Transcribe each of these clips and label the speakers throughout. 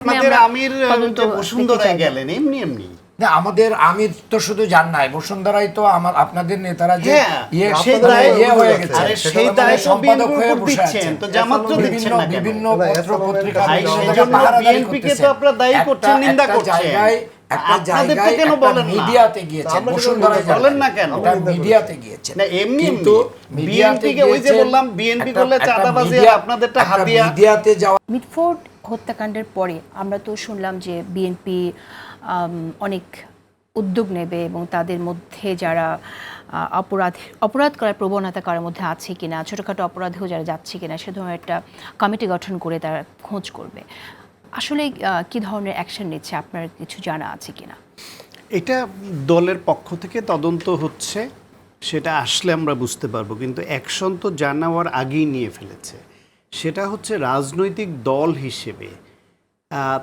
Speaker 1: আপনাদের আমির বসুন্ধরায় গেলেন এমনি এমনি
Speaker 2: না, আমাদের আমির তো শুধু যান নাই, বসুন্ধরাই তো আমার আপনাদের নেতারা যে
Speaker 1: হয়ে গেছে, সেই দায় সম্পাদক হয়ে বসে আছেন, তো জামাত তো দিচ্ছেন না কেন?
Speaker 2: বিভিন্ন পত্র পত্রিকা
Speaker 1: বিএনপিকে তো আপনারা দায়ী করছেন, নিন্দা করছেন।
Speaker 2: একটা জায়গায়
Speaker 1: কেন বলেন না?
Speaker 2: মিডিয়াতে গিয়েছেন, বসুন্ধরায়
Speaker 1: বলেন না কেন?
Speaker 2: এটা মিডিয়াতে গিয়েছেন
Speaker 1: না, এমনি
Speaker 2: কিন্তু
Speaker 1: বিএনপিকে ওই যে বললাম বিএনপি করলে চাঁদাবাজি আর আপনাদেরটা হাতিয়া।
Speaker 2: মিডিয়াতে যাওয়া
Speaker 3: মিটফোর্ড হত্যাকাণ্ডের পরে আমরা তো শুনলাম যে বিএনপি অনেক উদ্যোগ নেবে এবং তাদের মধ্যে যারা অপরাধ করার প্রবণতা কারোর মধ্যে আছে কিনা, ছোটোখাটো অপরাধেও যারা যাচ্ছে কিনা, সে ধরনের একটা কমিটি গঠন করে তারা খোঁজ করবে। আসলে কি ধরনের অ্যাকশন নিচ্ছে, আপনার কিছু জানা আছে কিনা?
Speaker 1: এটা দলের পক্ষ থেকে তদন্ত হচ্ছে, সেটা আসলে আমরা বুঝতে পারবো, কিন্তু অ্যাকশন তো জানাওয়ার আগেই নিয়ে ফেলেছে। সেটা হচ্ছে রাজনৈতিক দল হিসেবে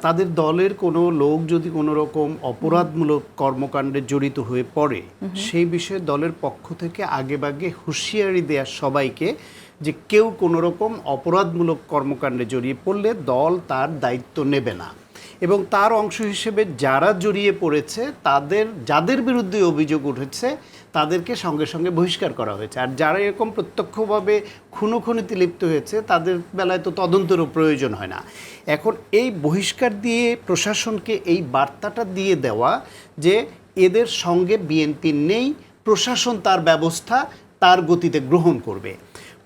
Speaker 1: তাদের দলের কোনো লোক যদি কোনো রকম অপরাধমূলক কর্মকাণ্ডে জড়িত হয়ে পড়ে, সেই বিষয়ে দলের পক্ষ থেকে আগেভাগে হুঁশিয়ারি দেয়া সবাইকে যে কেউ কোনো রকম অপরাধমূলক কর্মকাণ্ডে জড়িয়ে পড়লে দল তার দায়িত্ব নেবে না, এবং তার অংশ হিসেবে যারা জড়িয়ে পড়েছে যাদের বিরুদ্ধে অভিযোগ উঠেছে তাদেরকে সঙ্গে সঙ্গে বহিষ্কার করা হয়েছে। আর যারা এরকম প্রত্যক্ষভাবে খুনোখুনিতে লিপ্ত হয়েছে তাদের বেলায় তো তদন্তেরও প্রয়োজন হয় না। এখন এই বহিষ্কার দিয়ে প্রশাসনকে এই বার্তাটা দিয়ে দেওয়া যে এদের সঙ্গে বিএনপি নেই, প্রশাসন তার ব্যবস্থা তার গতিতে গ্রহণ করবে।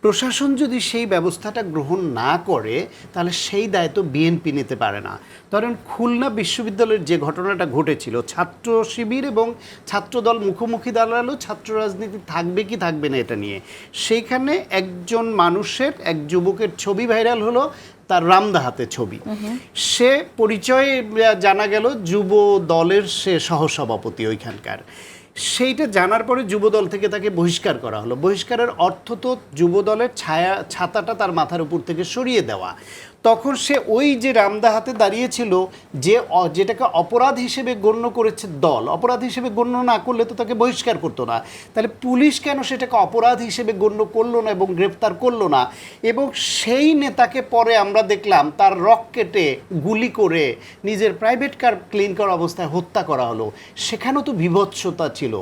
Speaker 1: প্রশাসন যদি সেই ব্যবস্থাটা গ্রহণ না করে তাহলে সেই দায়িত্ব বিএনপি নিতে পারে না। ধরেন খুলনা বিশ্ববিদ্যালয়ের যে ঘটনাটা ঘটেছিল, ছাত্র শিবির এবং ছাত্রদল মুখোমুখি দাঁড়ালো, ছাত্র রাজনীতি থাকবে কি থাকবে না এটা নিয়ে। সেইখানে একজন মানুষের, এক যুবকের ছবি ভাইরাল হলো, তার রামদাহাতে ছবি। সে পরিচয় জানা গেল যুব দলের সে সহসভাপতি ওইখানকার। সেইটা জানার পরে যুবদল থেকে তাকে বহিষ্কার করা হলো। বহিষ্কারের অর্থ তো যুবদলের ছাতাটা তার মাথার উপর থেকে সরিয়ে দেওয়া। তখন সে ওই যে রামদাহাতে দাঁড়িয়েছিল, যেটাকে অপরাধ হিসেবে গণ্য করেছে দল, অপরাধ হিসেবে গণ্য না করলে তো তাকে বহিষ্কার করতো না। তাহলে পুলিশ কেন সেটাকে অপরাধ হিসেবে গণ্য করলো না এবং গ্রেপ্তার করলো না? এবং সেই নেতাকে পরে আমরা দেখলাম তার রক কেটে গুলি করে নিজের প্রাইভেট কার ক্লিন করা অবস্থায় হত্যা করা হলো। সেখানেও তো বিভৎসতা ছিল।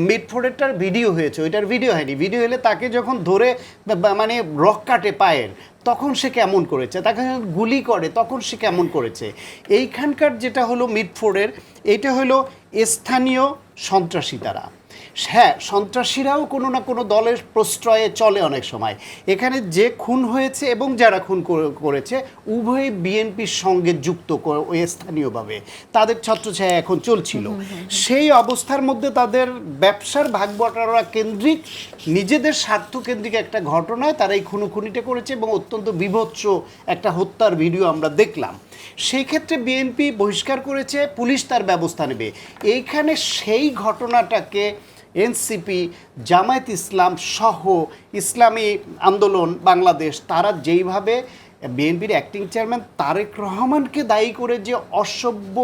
Speaker 1: মিটফোর্ডেরটার ভিডিও হয়েছে, ওইটার ভিডিও হয়নি। ভিডিও হলে তাকে যখন ধরে মানে রক কাটে পায়ের, তখন সে কেমন করেছে, তাকে গুলি করে তখন সে কেমন করেছে। এইখানকার যেটা হলো মিটফোর্ডের, এটা হলো স্থানীয় সন্ত্রাসী তারা। হ্যাঁ, সন্ত্রাসীরাও কোনো না কোনো দলের প্রশ্রয়ে চলে অনেক সময়। এখানে যে খুন হয়েছে এবং যারা খুন করেছে উভয়ই বিএনপির সঙ্গে যুক্ত ওই স্থানীয়ভাবে, তাদের ছত্রছায়া এখন চলছিল। সেই অবস্থার মধ্যে তাদের ব্যবসার ভাগবটারা কেন্দ্রিক, নিজেদের স্বার্থ কেন্দ্রিক একটা ঘটনায় তারা এই খুনোখুনিটা করেছে এবং অত্যন্ত বীভৎস একটা হত্যার ভিডিও আমরা দেখলাম। সেই ক্ষেত্রে বিএনপি বহিষ্কার করেছে, পুলিশ তার ব্যবস্থা নেবে। এইখানে সেই ঘটনাটাকে এনসিপি, জামায়াত ইসলাম সহ ইসলামী আন্দোলন বাংলাদেশ, তারা যেইভাবে বিএনপির অ্যাক্টিং চেয়ারম্যান তারেক রহমানকে দায়ী করে যে অসভ্য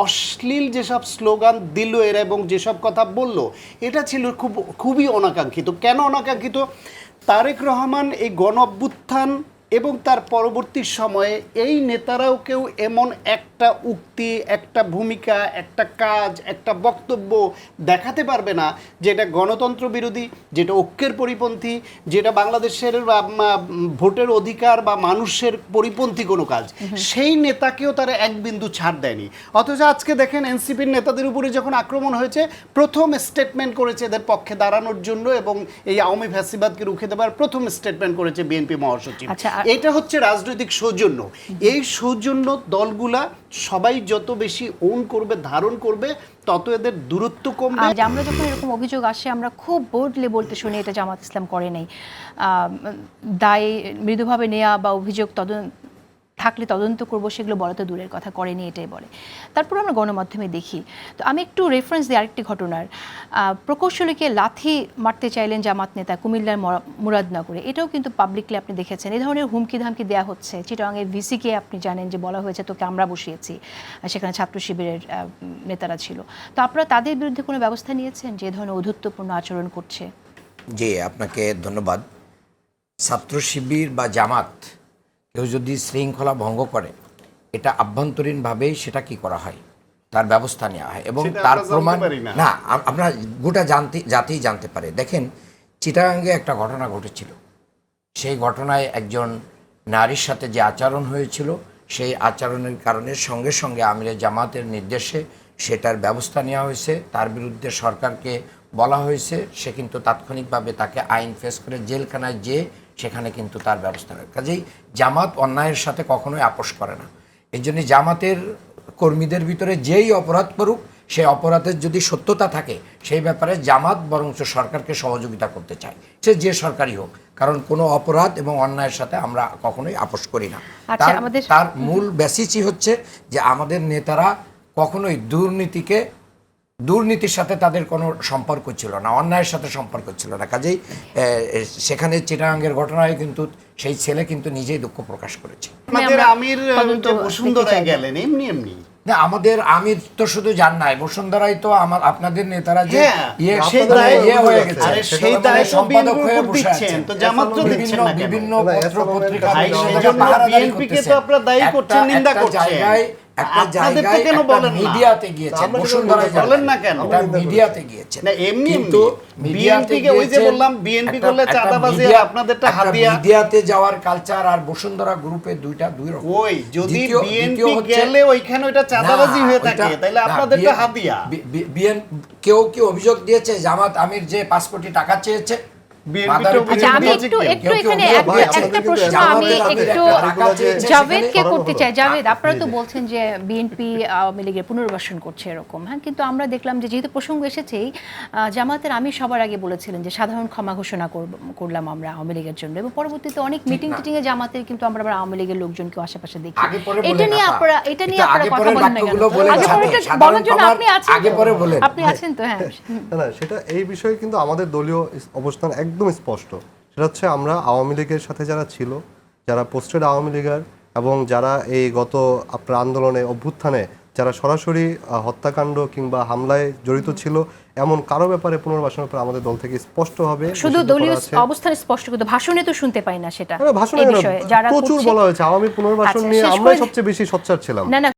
Speaker 1: অশ্লীল যেসব স্লোগান দিল এরা এবং যেসব কথা বলল, এটা ছিল খুবই অনাকাঙ্ক্ষিত। কেন অনাকাঙ্ক্ষিত? তারেক রহমান এই গণ অভ্যুত্থান এবং তার পরবর্তী সময়ে এই নেতারাও কেউ এমন একটা উক্তি, একটা ভূমিকা, একটা কাজ, একটা বক্তব্য দেখাতে পারবে না যেটা গণতন্ত্র বিরোধী, যেটা ঐক্যের পরিপন্থী, যেটা বাংলাদেশের ভোটের অধিকার বা মানুষের পরিপন্থী কোনো কাজ। সেই নেতাকেও তারা এক বিন্দু ছাড় দেয়নি। অথচ আজকে দেখেন এনসিপির নেতাদের উপরে যখন আক্রমণ হয়েছে, প্রথম স্টেটমেন্ট করেছে এদের পক্ষে দাঁড়ানোর জন্য এবং এই আওয়ামী ফ্যাসিবাদকে রুখে দেওয়ার প্রথম স্টেটমেন্ট করেছে বিএনপি মহাসচিব। এটা হচ্ছে রাজনৈতিক সৌজন্য। এই সৌজন্য দলগুলা সবাই যত বেশি ওন করবে, ধারণ করবে, তত এদের দূরত্ব কমবে।
Speaker 3: আমরা যখন এরকম অভিযোগ আসে আমরা খুব বোল্ডলি বলতে শুনি এটা জামাত ইসলাম করে নাই, দায় মৃদুভাবে নেওয়া বা অভিযোগ থাকলে তদন্ত করবো সেগুলো বলা তো দূরের কথা, করেনি এটাই বলে। তারপর আমরা গণমাধ্যমে দেখি। তো আমি একটু রেফারেন্স দিই আরেকটি ঘটনার। প্রকৌশলীকে লাথি মারতে চাইলেন জামাত নেতা কুমিল্লার মুরাদনগরে, এটাও কিন্তু পাবলিকলি আপনি দেখেছেন। এই ধরনের হুমকি ধামকি দেওয়া হচ্ছে। চিটাগাংয়ের ভিসিকে আপনি জানেন যে বলা হয়েছে তোকে আমরা বসিয়েছি, সেখানে ছাত্র শিবিরের নেতারা ছিল। তো আপনারা তাদের বিরুদ্ধে কোনো ব্যবস্থা নিয়েছেন যে ধরনের অধূর্তপূর্ণ আচরণ করছে?
Speaker 2: জি, আপনাকে ধন্যবাদ। ছাত্র শিবির বা জামাত কেউ যদি শৃঙ্খলা ভঙ্গ করে এটা আভ্যন্তরীণভাবেই সেটা কি করা হয়, তার ব্যবস্থা নেওয়া হয় এবং
Speaker 1: সেটা
Speaker 2: তার
Speaker 1: আমরা জানতে
Speaker 2: প্রমাণ
Speaker 1: পারি না।
Speaker 2: না আমরা গোটা জাতিই জানতে পারে। দেখেন, চিটাগাঙ্গে একটা ঘটনা ঘটেছিল, সেই ঘটনায় একজন নারীর সাথে যে আচরণ হয়েছিল, সেই আচরণের কারণে সঙ্গে সঙ্গে আমিরে জামাতের নির্দেশে সেটার ব্যবস্থা নেওয়া হয়েছে, তার বিরুদ্ধে সরকারকে বলা হয়েছে, সে কিন্তু তাৎক্ষণিকভাবে তাকে আইন ফেস করে জেলখানায় যেয়ে সেখানে কিন্তু তার ব্যবস্থা নেয়। কাজেই জামাত অন্যায়ের সাথে কখনোই আপোষ করে না। এই জন্য জামাতের কর্মীদের ভিতরে যেই অপরাধ করুক, সেই অপরাধের যদি সত্যতা থাকে, সেই ব্যাপারে জামাত বরঞ্চ সরকারকে সহযোগিতা করতে চায়, সে যে সরকারই হোক, কারণ কোনো অপরাধ এবং অন্যায়ের সাথে আমরা কখনোই আপোষ করি না।
Speaker 3: আচ্ছা,
Speaker 2: তার
Speaker 3: আমাদের-
Speaker 2: তার মূল বেসিসই হচ্ছে যে আমাদের নেতারা কখনোই দুর্নীতির সাথে তাদের কোনো সম্পর্ক ছিল না, অন্যায়ের সাথে সম্পর্ক ছিল না। কাজেই সেখানে চিটাগাঙ্গের ঘটনায় কিন্তু সেই ছেলে কিন্তু নিজেই দুঃখ প্রকাশ করেছে।
Speaker 1: আমাদের
Speaker 3: আমরা
Speaker 1: আমির
Speaker 3: তদন্ত
Speaker 1: যে
Speaker 3: দেখতে
Speaker 1: বসুন্ধরায়
Speaker 3: চাই।
Speaker 1: গেলেন এমনি এমনি।
Speaker 2: না, আমাদের আমির তো শুধু যান নাই, বসুন্ধরায় তো আপনাদের নেতারা যে
Speaker 1: হ্যাঁ,
Speaker 2: সেই
Speaker 1: দায়
Speaker 2: হয়ে গেছে,
Speaker 1: আরে সেই
Speaker 2: মানে
Speaker 1: দায় তো
Speaker 2: সম্পাদক
Speaker 1: বিএনপির
Speaker 2: হয়ে
Speaker 1: উপর
Speaker 2: বসে
Speaker 1: দিচ্ছেন,
Speaker 2: আছেন।
Speaker 1: তো জামাত তো দিচ্ছেন না কেন?
Speaker 2: বিভিন্ন
Speaker 4: না,
Speaker 2: পত্র
Speaker 4: এসএলএম
Speaker 2: পত্রিকা
Speaker 4: ভাই,
Speaker 1: সেই জন্য বিএনপি কে তো আপনারা দায়ী করছেন, নিন্দা করছেন। আপনাদের তো কেন বলেন না?
Speaker 2: মিডিয়াতে গিয়েছেন,
Speaker 4: আমরা কিন্তু
Speaker 2: বসুন্ধরায়
Speaker 1: বলেন না কেন?
Speaker 2: এটা মিডিয়াতে গিয়েছেন।
Speaker 1: না, এমনি
Speaker 2: কিন্তু
Speaker 1: এমনি।
Speaker 2: মিডিয়াতে
Speaker 1: বিএনপি কে ওই যে
Speaker 2: গিয়েছেন,
Speaker 1: বললাম, বিএনপি
Speaker 2: একটা-
Speaker 1: করলে
Speaker 2: একটা
Speaker 1: চাঁদাবাজি,
Speaker 2: মিডিয়া-
Speaker 1: আর আপনাদেরটা
Speaker 2: একটা
Speaker 1: হাদিয়া।
Speaker 2: মিডিয়াতে যাওয়ার কালচার আর বসুন্ধরা গ্রুপে দুই রকম।
Speaker 1: ওই যদি
Speaker 2: দ্বিতীয়
Speaker 1: বিএনপি
Speaker 2: হচ্ছে-
Speaker 1: গেলে ওইখানে ওইটা চাঁদাবাজি
Speaker 2: না,
Speaker 1: হয়ে
Speaker 2: ওইটা-
Speaker 1: থাকে, তাহলে
Speaker 2: না,
Speaker 1: আপনাদেরটা হাদিয়া।
Speaker 2: কেউ কি অভিযোগ দিয়েছে জামাত আমির যে 5 কোটি টাকা চেয়েছে?
Speaker 1: বিএনপি
Speaker 2: মাদার
Speaker 1: তো
Speaker 2: উপর
Speaker 3: আচ্ছা, আমি
Speaker 1: বিএনপি
Speaker 3: একটু
Speaker 1: কেউ
Speaker 3: একটু
Speaker 2: কেউ
Speaker 3: এখানে
Speaker 2: অভিযোগ
Speaker 4: ভাই,
Speaker 3: একটা
Speaker 4: আমাদের
Speaker 3: প্রশ্ন
Speaker 4: কিন্তু
Speaker 3: আমি
Speaker 4: আমাদের
Speaker 3: একটু
Speaker 2: টাকা চেয়েছে,
Speaker 3: জাভেদকে
Speaker 4: সেখানে
Speaker 3: করতে
Speaker 4: সরানো
Speaker 3: চাই।
Speaker 4: হলো।
Speaker 3: জাভেদ, আপনারা তো
Speaker 4: জি, জি।
Speaker 3: বলছেন যে বিএনপি আওয়ামী লীগের পুনর্বাসন করছে এরকম, হ্যাঁ, কিন্তু আমরা দেখলাম যে যেহেতু প্রসঙ্গ এসেছেই, জামাতের আমি সবার আগে বলেছিলেন যে সাধারণ ক্ষমা ঘোষণা করলাম আমরা আওয়ামী লীগের জন্য, এবং পরবর্তীতে অনেক মিটিং টিটিং এ জামাতের কিন্তু আমরা আবার আওয়ামী লীগের লোকজনকে আশেপাশে দেখি।
Speaker 2: আগে পরে
Speaker 3: এটা
Speaker 2: বলেন
Speaker 3: নিয়ে
Speaker 2: আপা।
Speaker 3: আপনারা
Speaker 2: আগে
Speaker 3: কথা
Speaker 2: পরের
Speaker 3: বলেন না কেন?
Speaker 2: বাক্যগুলো বলে
Speaker 3: আগে
Speaker 2: ছাড়েন।
Speaker 3: পরেরটা
Speaker 2: সাধারণ
Speaker 3: বলার জন্য
Speaker 2: ক্ষমার
Speaker 3: আপনি আছেন
Speaker 2: আগে
Speaker 3: তো?
Speaker 2: পরে বলেন।
Speaker 3: আপনি আছেন তো, হ্যাঁ।
Speaker 4: না, সেটা এই বিষয়ে কিন্তু আমাদের দলীয় অবস্থান একদম স্পষ্ট। সেটা হচ্ছে আমরা আওয়ামী লীগের সাথে যারা ছিল, যারা পোস্টেড আওয়ামী লীগের এবং যারা এই গত আপনার আন্দোলনে অভ্যুত্থানে যারা সরাসরি হত্যাকাণ্ড কিংবা হামলায় জড়িত ছিল, এমন কারো ব্যাপারে পুনর্বাসনের ব্যাপারে আমাদের দল থেকে স্পষ্টভাবে
Speaker 3: শুধু
Speaker 4: নিষিদ্ধ করা
Speaker 3: দলীয়
Speaker 4: আছে।
Speaker 3: অবস্থান স্পষ্ট, কিন্তু ভাষণে তো শুনতে পাই না সেটা।
Speaker 4: ভাষণে
Speaker 3: এই বিষয়ে যারা
Speaker 4: প্রচুর
Speaker 3: করছে-
Speaker 4: বলা হয়েছে আওয়ামী পুনর্বাসন
Speaker 3: আচ্ছা,
Speaker 4: নিয়ে
Speaker 3: শেষ
Speaker 4: আমরাই
Speaker 3: করে-
Speaker 4: সবচেয়ে বেশি সোচ্চার ছিলাম।
Speaker 3: না না